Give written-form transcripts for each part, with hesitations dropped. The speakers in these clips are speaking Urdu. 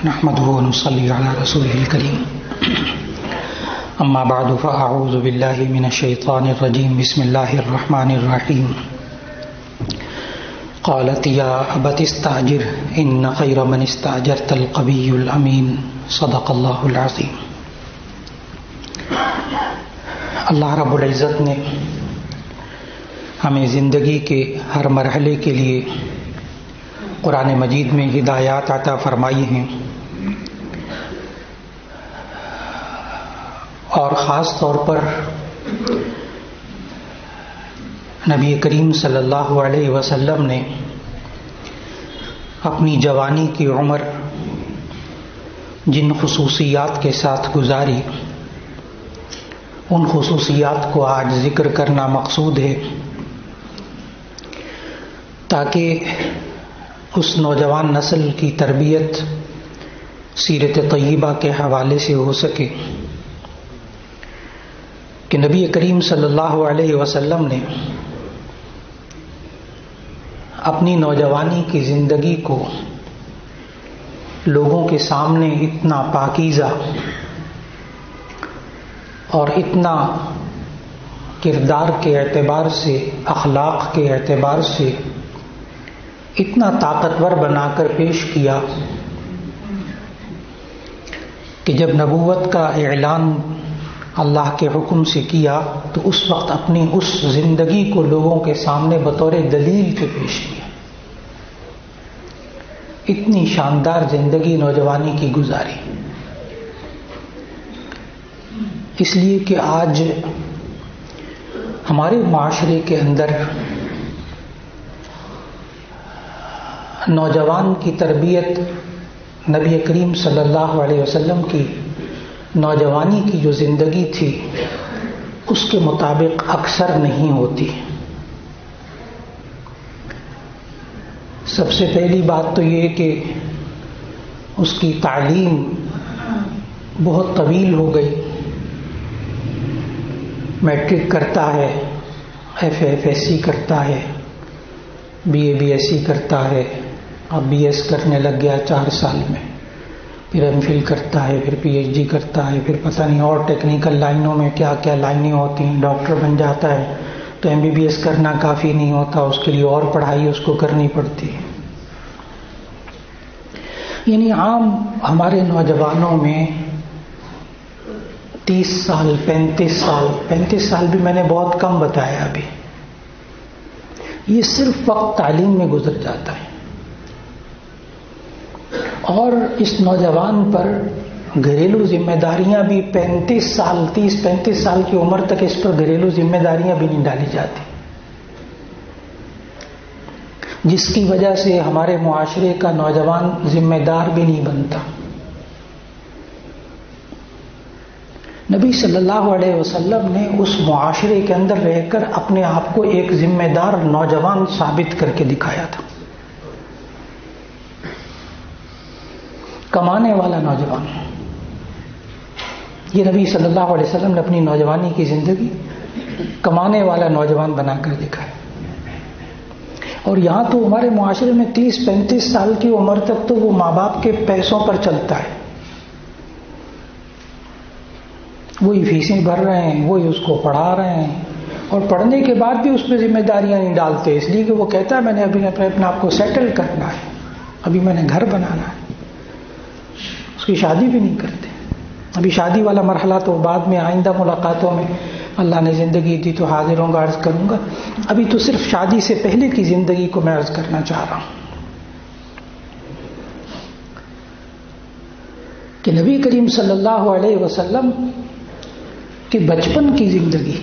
نحمده ونصلي على رسوله الكريم اما بعد فاعوذ بالله من الشيطان الرجيم بسم الله الرحمن الرحيم قالت يا أبت استأجر إن خير من استأجرت القوي الأمين صدق الله العظيم۔ اللہ رب العزت نے ہمیں زندگی کے ہر مرحلے کے لیے قرآن مجید میں ہدایات عطا فرمائی ہیں، اور خاص طور پر نبی کریم صلی اللہ علیہ وسلم نے اپنی جوانی کی عمر جن خصوصیات کے ساتھ گزاری، ان خصوصیات کو آج ذکر کرنا مقصود ہے تاکہ اس نوجوان نسل کی تربیت سیرت طیبہ کے حوالے سے ہو سکے کہ نبی کریم صلی اللہ علیہ وسلم نے اپنی نوجوانی کی زندگی کو لوگوں کے سامنے اتنا پاکیزہ اور اتنا کردار کے اعتبار سے، اخلاق کے اعتبار سے اتنا طاقتور بنا کر پیش کیا کہ جب نبوت کا اعلان اللہ کے حکم سے کیا تو اس وقت اپنی اس زندگی کو لوگوں کے سامنے بطور دلیل کے پیش کیا۔ اتنی شاندار زندگی نوجوانی کی گزاری، اس لیے کہ آج ہمارے معاشرے کے اندر نوجوان کی تربیت نبی کریم صلی اللہ علیہ وسلم کی نوجوانی کی جو زندگی تھی اس کے مطابق اکثر نہیں ہوتی۔ سب سے پہلی بات تو یہ کہ اس کی تعلیم بہت طویل ہو گئی، میٹرک کرتا ہے، ایف ایس سی کرتا ہے، بی ایس سی کرتا ہے، اب بی ایس کرنے لگ گیا 4 سال میں، پھر ایم فل کرتا ہے، پھر پی ایچ ڈی کرتا ہے، پھر پتہ نہیں اور ٹیکنیکل لائنوں میں کیا کیا لائنیں ہوتی ہیں، ڈاکٹر بن جاتا ہے تو ایم بی بی ایس کرنا کافی نہیں ہوتا، اس کے لیے اور پڑھائی اس کو کرنی پڑتی ہے۔ یعنی عام ہمارے نوجوانوں میں 30 سال 35 سال بھی میں نے بہت کم بتایا ابھی، یہ صرف وقت تعلیم میں گزر جاتا ہے، اور اس نوجوان پر گھریلو ذمہ داریاں بھی 30-35 سال کی عمر تک اس پر گھریلو ذمہ داریاں بھی نہیں ڈالی جاتی، جس کی وجہ سے ہمارے معاشرے کا نوجوان ذمہ دار بھی نہیں بنتا۔ نبی صلی اللہ علیہ وسلم نے اس معاشرے کے اندر رہ کر اپنے آپ کو ایک ذمہ دار نوجوان ثابت کر کے دکھایا تھا، کمانے والا نوجوان۔ یہ نبی صلی اللہ علیہ وسلم نے اپنی نوجوانی کی زندگی کمانے والا نوجوان بنا کر دکھایا، اور یہاں تو ہمارے معاشرے میں 30-35 سال کی عمر تک تو وہ ماں باپ کے پیسوں پر چلتا ہے، وہی فیسیں بھر رہے ہیں، وہی اس کو پڑھا رہے ہیں، اور پڑھنے کے بعد بھی اس پہ ذمہ داریاں نہیں ڈالتے، اس لیے کہ وہ کہتا ہے میں نے ابھی اپنے آپ کو سیٹل کرنا ہے، ابھی میں نے گھر بنانا ہے، اس کی شادی بھی نہیں کرتے۔ ابھی شادی والا مرحلہ تو بعد میں آئندہ ملاقاتوں میں اللہ نے زندگی دی تو حاضر ہوں گا، عرض کروں گا، ابھی تو صرف شادی سے پہلے کی زندگی کو میں عرض کرنا چاہ رہا ہوں کہ نبی کریم صلی اللہ علیہ وسلم کہ بچپن کی زندگی،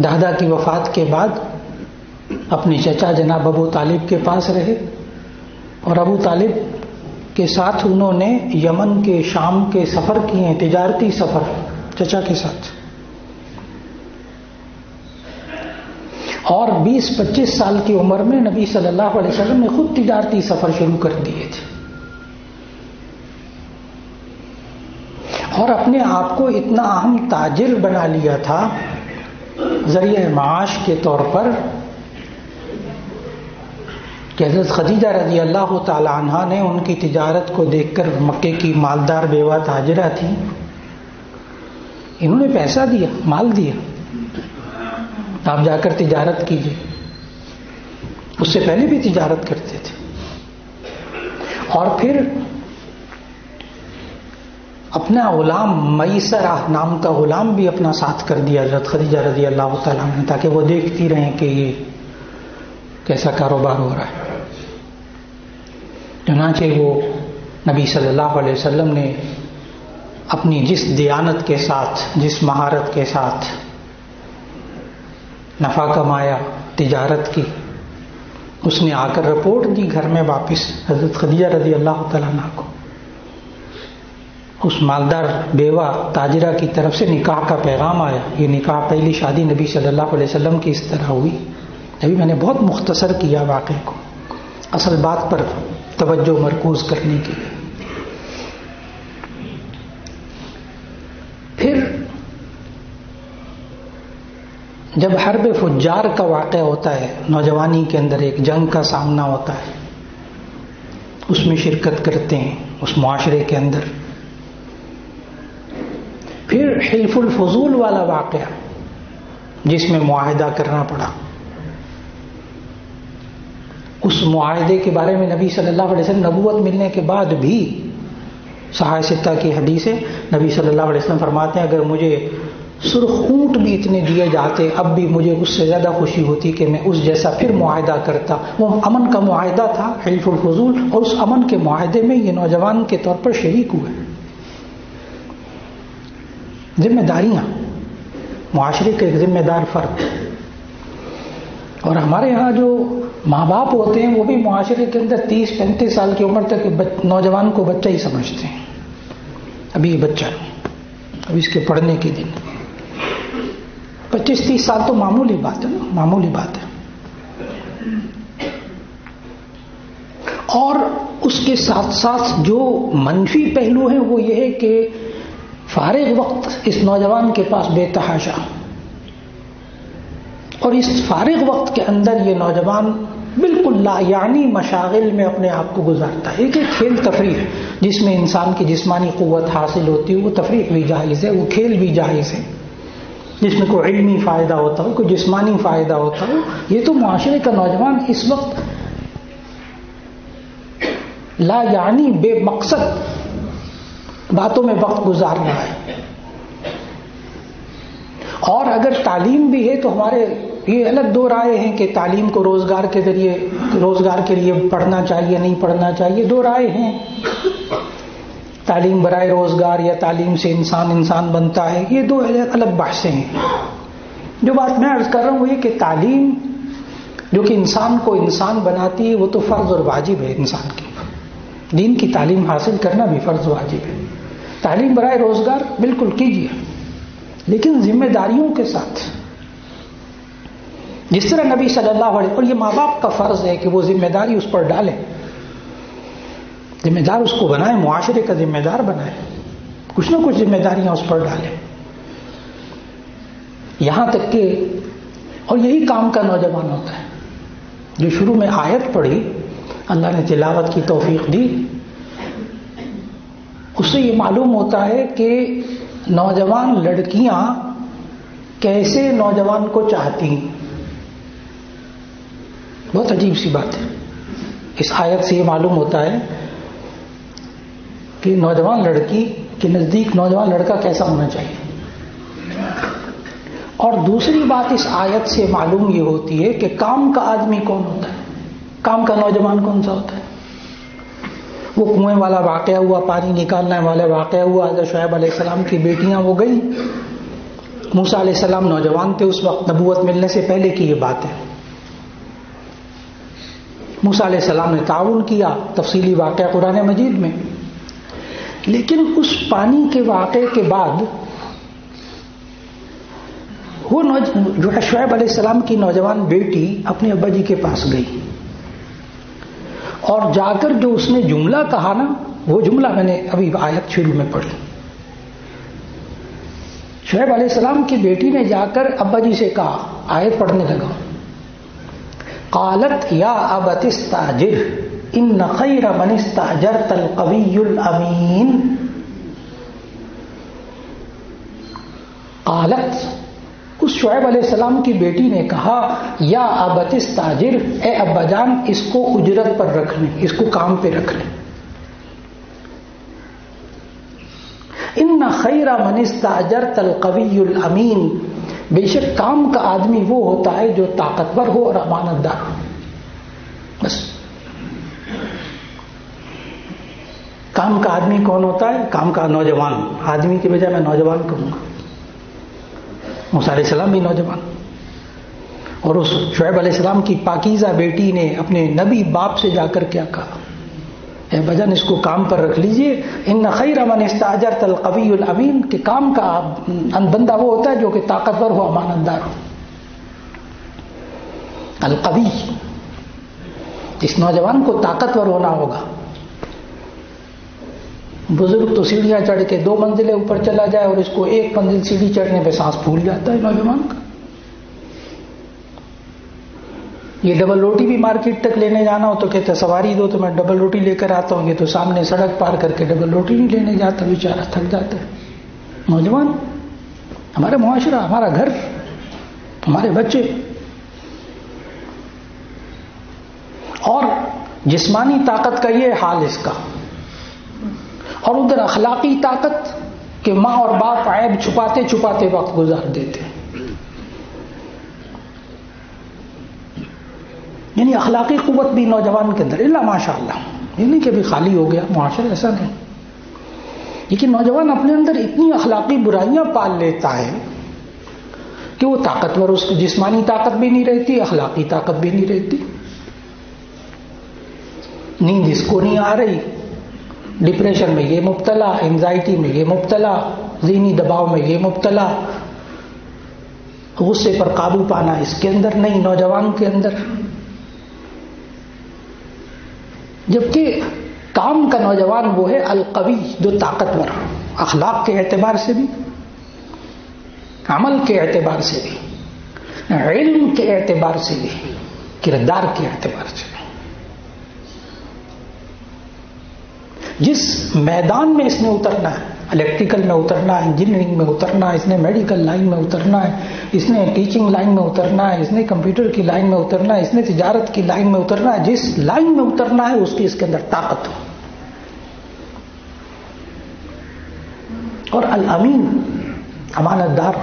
دادا کی وفات کے بعد اپنے چچا جناب ابو طالب کے پاس رہے، اور ابو طالب کے ساتھ انہوں نے یمن کے شام کے سفر کیے ہیں، تجارتی سفر چچا کے ساتھ، اور 20-25 سال کی عمر میں نبی صلی اللہ علیہ وسلم نے خود تجارتی سفر شروع کر دیے تھے، اور اپنے آپ کو اتنا اہم تاجر بنا لیا تھا ذریعہ معاش کے طور پر کہ حضرت خدیجہ رضی اللہ تعالی عنہا نے ان کی تجارت کو دیکھ کر، مکے کی مالدار بیوہ تاجرہ تھی، انہوں نے پیسہ دیا، مال دیا، آپ جا کر تجارت کیجیے۔ اس سے پہلے بھی تجارت کرتے تھے، اور پھر اپنا غلام میسرہ نام کا غلام بھی اپنا ساتھ کر دیا حضرت خدیجہ رضی اللہ تعالیٰ عنہ، تاکہ وہ دیکھتی رہیں کہ یہ کیسا کاروبار ہو رہا ہے۔ چنانچہ وہ نبی صلی اللہ علیہ وسلم نے اپنی جس دیانت کے ساتھ، جس مہارت کے ساتھ نفع کمایا، تجارت کی، اس نے آ کر رپورٹ دی گھر میں واپس حضرت خدیجہ رضی اللہ تعالیٰ عنہ کو۔ اس مالدار بیوہ تاجرہ کی طرف سے نکاح کا پیغام آیا۔ یہ نکاح، پہلی شادی نبی صلی اللہ علیہ وسلم کی اس طرح ہوئی۔ ابھی میں نے بہت مختصر کیا واقعے کو، اصل بات پر توجہ مرکوز کرنے کے لیے۔ پھر جب حرب فجار کا واقعہ ہوتا ہے، نوجوانی کے اندر ایک جنگ کا سامنا ہوتا ہے، اس میں شرکت کرتے ہیں اس معاشرے کے اندر۔ پھر حلف الفضول والا واقعہ جس میں معاہدہ کرنا پڑا، اس معاہدے کے بارے میں نبی صلی اللہ علیہ وسلم نبوت ملنے کے بعد بھی، صحاح ستہ کی حدیث ہے، نبی صلی اللہ علیہ وسلم فرماتے ہیں اگر مجھے سرخ اونٹ بھی اتنے دیے جاتے اب بھی مجھے اس سے زیادہ خوشی ہوتی کہ میں اس جیسا پھر معاہدہ کرتا۔ وہ امن کا معاہدہ تھا، حلف الفضول، اور اس امن کے معاہدے میں یہ نوجوان کے طور پر شریک ہوئے۔ ذمہ داریاں، معاشرے کا ایک ذمہ دار فرد، اور ہمارے ہاں جو ماں باپ ہوتے ہیں وہ بھی معاشرے کے اندر 30-35 سال کی عمر تک نوجوان کو بچہ ہی سمجھتے ہیں۔ ابھی یہ بچہ ہے، اب اس کے پڑھنے کے دن، 25-30 سال تو معمولی بات ہے نا، معمولی بات ہے۔ اور اس کے ساتھ ساتھ جو منفی پہلو ہیں وہ یہ ہے کہ فارغ وقت اس نوجوان کے پاس بے تحاشا، اور اس فارغ وقت کے اندر یہ نوجوان بالکل لا یعنی مشاغل میں اپنے آپ کو گزارتا ہے۔ ایک کھیل تفریح جس میں انسان کی جسمانی قوت حاصل ہوتی ہے، وہ تفریح بھی جائز ہے، وہ کھیل بھی جائز ہے، جس میں کوئی علمی فائدہ ہوتا ہو، کوئی جسمانی فائدہ ہوتا ہو۔ یہ تو معاشرے کا نوجوان اس وقت لا یعنی بے مقصد باتوں میں وقت گزار رہا ہے۔ اور اگر تعلیم بھی ہے تو ہمارے یہ الگ دو رائے ہیں کہ تعلیم کو روزگار کے ذریعے، روزگار کے لیے پڑھنا چاہیے نہیں پڑھنا چاہیے، دو رائے ہیں۔ تعلیم برائے روزگار یا تعلیم سے انسان بنتا ہے، یہ دو الگ بحثیں ہیں۔ جو بات میں عرض کر رہا ہوں وہ یہ کہ تعلیم جو کہ انسان کو انسان بناتی ہے وہ تو فرض اور واجب ہے انسان کی۔ دین کی تعلیم حاصل کرنا بھی فرض واجب ہے۔ تعلیم برائے روزگار بالکل کیجیے، لیکن ذمہ داریوں کے ساتھ، جس طرح نبی صلی اللہ علیہ وسلم، اور یہ ماں باپ کا فرض ہے کہ وہ ذمہ داری اس پر ڈالیں، ذمہ دار اس کو بنائیں، معاشرے کا ذمہ دار بنائیں، کچھ نہ کچھ ذمہ داریاں اس پر ڈالیں، یہاں تک کہ، اور یہی کام کا نوجوان ہوتا ہے جو شروع میں آیت پڑھی، اللہ نے تلاوت کی توفیق دی، اس سے یہ معلوم ہوتا ہے کہ نوجوان لڑکیاں کیسے نوجوان کو چاہتی ہیں۔ بہت عجیب سی بات ہے، اس آیت سے یہ معلوم ہوتا ہے کہ نوجوان لڑکی کے نزدیک نوجوان لڑکا کیسا ہونا چاہیے۔ اور دوسری بات اس آیت سے معلوم یہ ہوتی ہے کہ کام کا آدمی کون ہوتا ہے، کام کا نوجوان کون سا ہوتا ہے۔ وہ کنویں والا واقعہ ہوا، پانی نکالنے والا واقعہ ہوا، حضرت شعیب علیہ السلام کی بیٹیاں وہ گئیں، موسیٰ علیہ السلام نوجوان تھے اس وقت، نبوت ملنے سے پہلے کی یہ بات ہے۔ موسیٰ علیہ السلام نے تعاون کیا، تفصیلی واقعہ قرآن مجید میں۔ لیکن اس پانی کے واقعے کے بعد وہ جو ہے شعیب علیہ السلام کی نوجوان بیٹی اپنے ابا جی کے پاس گئی، اور جا کر جو اس نے جملہ کہا نا، وہ جملہ میں نے ابھی آیت شروع میں پڑھی۔ شعیب علیہ السلام کی بیٹی نے جا کر ابا جی سے کہا، آیت پڑھنے لگا، قالت یا ابت استاجر ان خیر من استاجرت القوی الامین. قالت، اس شعیب علیہ السلام کی بیٹی نے کہا، یا ابت استاجر، اے ابا جان اس کو اجرت پر رکھ لیں، اس کو کام پہ رکھ لیں. ان خیر من استاجرت القوی الامین، بے شک کام کا آدمی وہ ہوتا ہے جو طاقتور ہو اور امانت دار ہو. بس کام کا آدمی کون ہوتا ہے؟ کام کا نوجوان. آدمی کی بجائے میں نوجوان کہوں گا. موسیٰ علیہ السلام بھی نوجوان، اور اس شعیب علیہ السلام کی پاکیزہ بیٹی نے اپنے نبی باپ سے جا کر کیا کہا؟ اے بجن اس کو کام پر رکھ لیجئے. ان خیر من استاجرت القوی الامین، کہ کام کا بندہ وہ ہوتا ہے جو کہ طاقتور ہو، امانت دار ہو. القوی، اس نوجوان کو طاقتور ہونا ہوگا. بزرگ تو سیڑھیاں چڑھ کے 2 منزلیں اوپر چلا جائے اور اس کو 1 منزل سیڑھی چڑھنے پہ سانس پھول جاتا ہے نوجوان کا. یہ ڈبل روٹی بھی مارکیٹ تک لینے جانا ہو تو کہتے سواری دو تو میں ڈبل روٹی لے کر آتا ہوں. یہ تو سامنے سڑک پار کر کے ڈبل روٹی نہیں لینے جاتا، بیچارہ تھک جاتا ہے. نوجوان، ہمارا معاشرہ، ہمارا گھر، ہمارے بچے. اور جسمانی طاقت کا یہ حال اس کا، اور ادھر اخلاقی طاقت کہ ماں اور باپ عیب چھپاتے چھپاتے وقت گزار دیتے. یعنی اخلاقی قوت بھی نوجوان کے اندر، اللہ ماشاء اللہ، یہ نہیں کہ ابھی خالی ہو گیا معاشرہ، ایسا نہیں. لیکن نوجوان اپنے اندر اتنی اخلاقی برائیاں پال لیتا ہے کہ وہ طاقتور، اس کو جسمانی طاقت بھی نہیں رہتی، اخلاقی طاقت بھی نہیں رہتی. نیند اس کو نہیں آ رہی، ڈپریشن میں یہ مبتلا، اینزائٹی میں یہ مبتلا، ذہنی دباؤ میں یہ مبتلا، غصے پر قابو پانا اس کے اندر نہیں، نوجوان کے اندر. جبکہ کام کا نوجوان وہ ہے القوی، جو طاقتور، اخلاق کے اعتبار سے بھی، عمل کے اعتبار سے بھی، علم کے اعتبار سے بھی، کردار کے اعتبار سے بھی. جس میدان میں اس نے اترنا ہے، الیکٹریکل میں اترنا ہے، انجینئرنگ میں اترنا ہے، اس نے میڈیکل لائن میں اترنا ہے، اس نے ٹیچنگ لائن میں اترنا ہے، اس نے کمپیوٹر کی لائن میں اترنا ہے، اس نے تجارت کی لائن میں اترنا ہے، جس لائن میں اترنا ہے اس کی اس کے اندر طاقت ہو. اور الامین، امانت دار،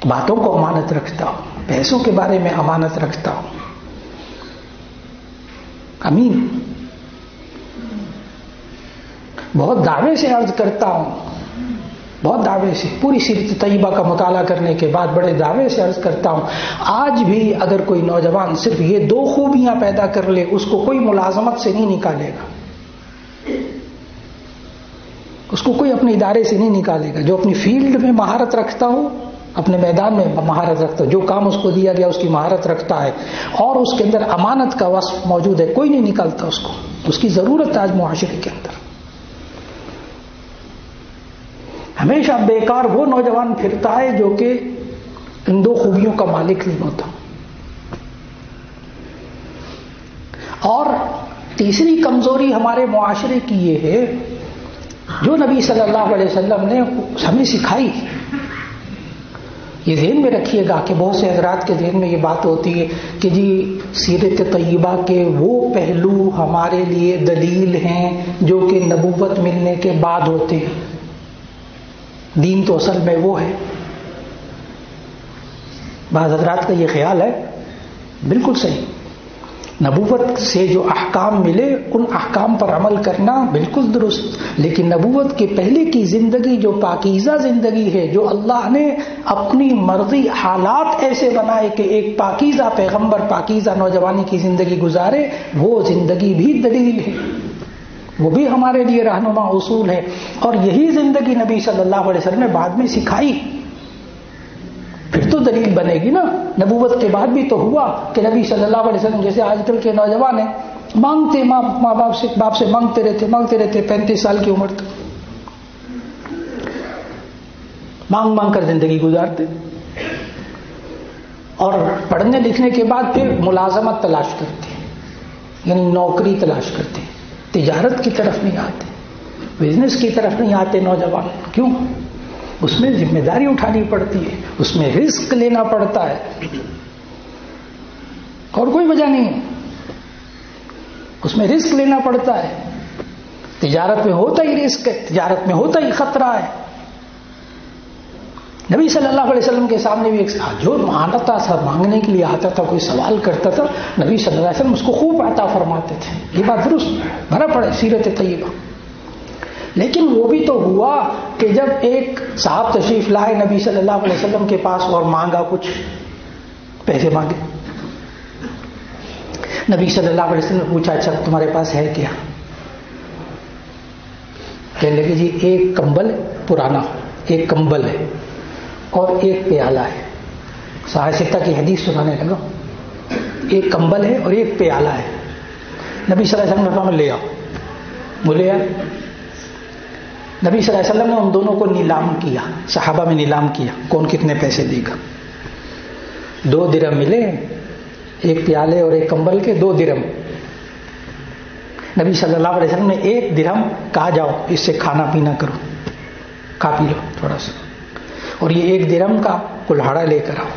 باتوں کو امانت رکھتا ہو، پیسوں کے بارے میں امانت رکھتا ہو. امین. بہت دعوے سے عرض کرتا ہوں، بہت دعوے سے، پوری سیرت طیبہ کا مطالعہ کرنے کے بعد بڑے دعوے سے عرض کرتا ہوں، آج بھی اگر کوئی نوجوان صرف یہ 2 خوبیاں پیدا کر لے، اس کو کوئی ملازمت سے نہیں نکالے گا، اس کو کوئی اپنے ادارے سے نہیں نکالے گا. جو اپنی فیلڈ میں مہارت رکھتا ہو، اپنے میدان میں مہارت رکھتا ہو، جو کام اس کو دیا گیا اس کی مہارت رکھتا ہے، اور اس کے اندر امانت کا وصف موجود ہے، کوئی نہیں نکالتا اس کو. اس کی ضرورت ہے آج معاشرے کے اندر. ہمیشہ بیکار وہ نوجوان پھرتا ہے جو کہ ان 2 خوبیوں کا مالک نہیں ہوتا. اور تیسری کمزوری ہمارے معاشرے کی یہ ہے، جو نبی صلی اللہ علیہ وسلم نے ہمیں سکھائی. یہ ذہن میں رکھیے گا کہ بہت سے حضرات کے ذہن میں یہ بات ہوتی ہے کہ جی سیرت طیبہ کے وہ پہلو ہمارے لیے دلیل ہیں جو کہ نبوت ملنے کے بعد ہوتے ہیں. دین تو اصل میں وہ ہے. بعض حضرات کا یہ خیال ہے، بالکل صحیح، نبوت سے جو احکام ملے ان احکام پر عمل کرنا بالکل درست، لیکن نبوت کے پہلے کی زندگی جو پاکیزہ زندگی ہے، جو اللہ نے اپنی مرضی حالات ایسے بنائے کہ ایک پاکیزہ پیغمبر پاکیزہ نوجوانی کی زندگی گزارے، وہ زندگی بھی دلیل ہے، وہ بھی ہمارے لیے رہنما اصول ہے. اور یہی زندگی نبی صلی اللہ علیہ وسلم نے بعد میں سکھائی، پھر تو دلیل بنے گی نا. نبوت کے بعد بھی تو ہوا کہ نبی صلی اللہ علیہ وسلم جیسے آج کل کے نوجوان ہیں، مانگتے ماں باپ سے مانگتے رہتے 35 سال کی عمر تک مانگ کر زندگی گزارتے. اور پڑھنے لکھنے کے بعد پھر ملازمت تلاش کرتے ہیں، یعنی نوکری تلاش کرتے ہیں، تجارت کی طرف نہیں آتے، بزنس کی طرف نہیں آتے نوجوان. کیوں؟ اس میں ذمہ داری اٹھانی پڑتی ہے، اس میں رسک لینا پڑتا ہے، اور کوئی وجہ نہیں، اس میں رسک لینا پڑتا ہے. تجارت میں ہوتا ہی رسک ہے، تجارت میں ہوتا ہی خطرہ ہے. نبی صلی اللہ علیہ وسلم کے سامنے بھی ایک جو آتا تھا مانگنے کے لیے آتا تھا، کوئی سوال کرتا تھا، نبی صلی اللہ علیہ وسلم اس کو خوب عطا فرماتے تھے. یہ بات درست بھرا پڑے سیرت طیبہ. لیکن وہ بھی تو ہوا کہ جب ایک صاحب تشریف لائے نبی صلی اللہ علیہ وسلم کے پاس اور مانگا، کچھ پیسے مانگے. نبی صلی اللہ علیہ وسلم نے پوچھا اچھا تمہارے پاس ہے کیا؟ کہنے لگے جی ایک کمبل پرانا، ایک کمبل ہے اور ایک پیالہ ہے. صحیح ستہ کی حدیث سنانے لگا. ایک کمبل ہے اور ایک پیالہ ہے. نبی صلی اللہ علیہ وسلم نے فرمایا لے آؤ. وہ لے آئے. نبی صلی اللہ علیہ وسلم نے ان دونوں کو نیلام کیا، صحابہ میں نیلام کیا کون کتنے پیسے دے گا. 2 درہم ملے، ایک پیالے اور ایک کمبل کے 2 درہم. نبی صلی اللہ علیہ وسلم نے 1 درہم کہا جاؤ اس سے کھانا پینا کرو، کھا پی لو تھوڑا سا، اور یہ 1 درہم کا کلہاڑا لے کر آؤ.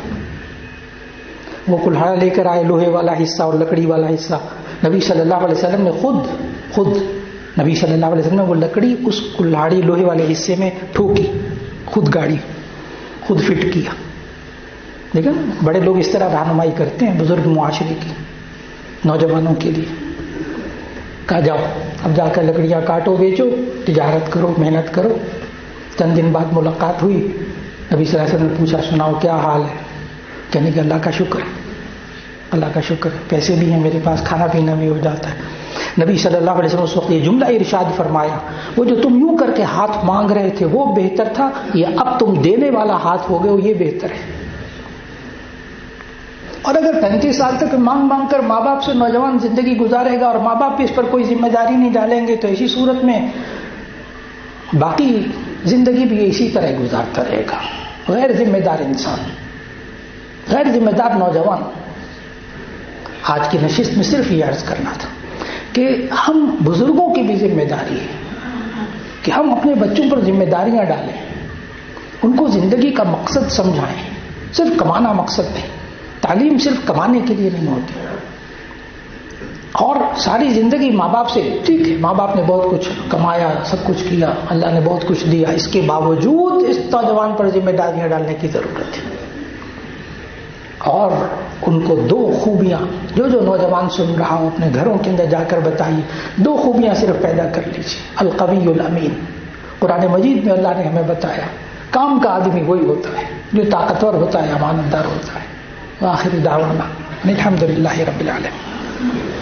وہ کلہاڑا لے کر آئے، لوہے والا حصہ اور لکڑی والا حصہ. نبی صلی اللہ علیہ وسلم نے خود نبی صلی اللہ علیہ وسلم نے وہ لکڑی اس کلہاڑی لوہے والے حصے میں ٹھوکی، خود گاڑی، خود فٹ کیا. لیکن بڑے لوگ اس طرح رہنمائی کرتے ہیں بزرگ معاشرے کی نوجوانوں کے لیے. کہا جاؤ اب جا کر لکڑیاں کاٹو، بیچو، تجارت کرو، محنت کرو. چند دن بعد ملاقات ہوئی. نبی صلی اللہ علیہ وسلم نے پوچھا سناؤ کیا حال ہے؟ کہنے کہ اللہ کا شکر ہے، اللہ کا شکر ہے، پیسے بھی ہیں میرے پاس، کھانا پینا بھی ہو جاتا ہے. نبی صلی اللہ علیہ وسلم اس وقت یہ جملہ ارشاد فرمایا، وہ جو تم یوں کر کے ہاتھ مانگ رہے تھے وہ بہتر تھا، یہ اب تم دینے والا ہاتھ ہو گئے ہو، یہ بہتر ہے. اور اگر 35 سال تک مانگ مانگ کر ماں باپ سے نوجوان زندگی گزارے گا اور ماں باپ بھی اس پر کوئی ذمہ داری نہیں ڈالیں گے تو ایسی صورت میں باقی زندگی بھی اسی طرح گزارتا رہے گا. غیر ذمہ دار انسان، غیر ذمہ دار نوجوان. آج کی نشست میں صرف یہ عرض کرنا تھا کہ ہم بزرگوں کی بھی ذمہ داری ہے کہ ہم اپنے بچوں پر ذمہ داریاں ڈالیں، ان کو زندگی کا مقصد سمجھائیں. صرف کمانا مقصد نہیں، تعلیم صرف کمانے کے لیے نہیں ہوتی. اور ساری زندگی ماں باپ سے، ٹھیک ہے ماں باپ نے بہت کچھ کمایا، سب کچھ کیا، اللہ نے بہت کچھ دیا، اس کے باوجود اس نوجوان پر ذمہ داریاں ڈالنے کی ضرورت ہے. اور ان کو 2 خوبیاں جو نوجوان سن رہا ہوں اپنے گھروں کے اندر جا کر بتائیے. 2 خوبیاں صرف پیدا کر لیجیے. القوی الامین، قرآن مجید میں اللہ نے ہمیں بتایا کام کا آدمی وہی ہوتا ہے جو طاقتور ہوتا ہے، امانت دار ہوتا ہے. وآخر دعوانا الحمد للہ رب العالمین.